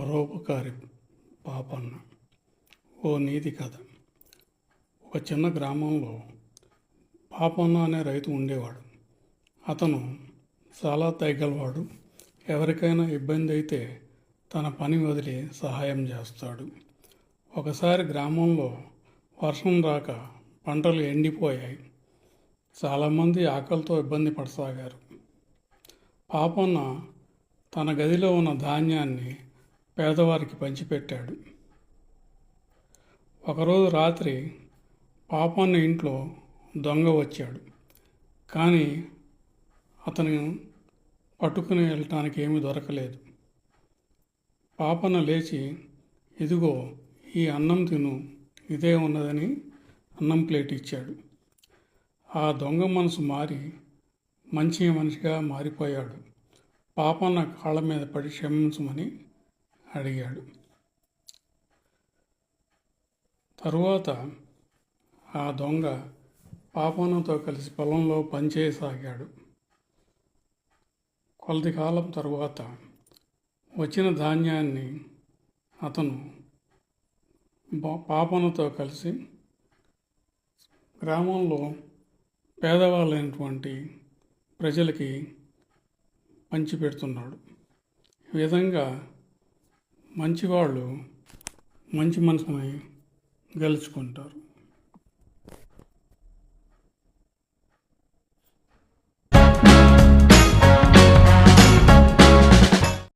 పరోపకారి పాపన్న. ఓ నీతి కథ. ఒక చిన్న గ్రామంలో పాపన్న అనే రైతు ఉండేవాడు. అతను చాలా దయగలవాడు. ఎవరికైనా ఇబ్బంది అయితే తన పని వదిలి సహాయం చేస్తాడు. ఒకసారి గ్రామంలో వర్షం రాక పంటలు ఎండిపోయాయి. చాలామంది ఆకలితో ఇబ్బంది పడసాగారు. పాపన్న తన గదిలో ఉన్న ధాన్యాన్ని పేదవారికి పంచిపెట్టాడు. ఒకరోజు రాత్రి పాపన్న ఇంట్లో దొంగ వచ్చాడు. కానీ అతను పట్టుకుని వెళ్ళటానికి ఏమీ దొరకలేదు. పాపన్న లేచి, ఇదిగో ఈ అన్నం తిను, ఇదే ఉన్నదని అన్నం ప్లేట్ ఇచ్చాడు. ఆ దొంగ మనసు మారి మంచి మనిషిగా మారిపోయాడు. పాపన్న కాళ్ళ మీద పడి క్షమించమని అడిగాడు. తరువాత ఆ దొంగ పాపన్నతో కలిసి పొలంలో పనిచేయసాగాడు. కొలది కాలం తరువాత వచ్చిన ధాన్యాన్ని అతను పాపన్నతో కలిసి గ్రామంలో పేదవాళ్ళైనటువంటి ప్రజలకి పంచిపెడుతున్నాడు. ఈ విధంగా మంచివాళ్ళు మంచి మనసుని గెలుచుకుంటారు.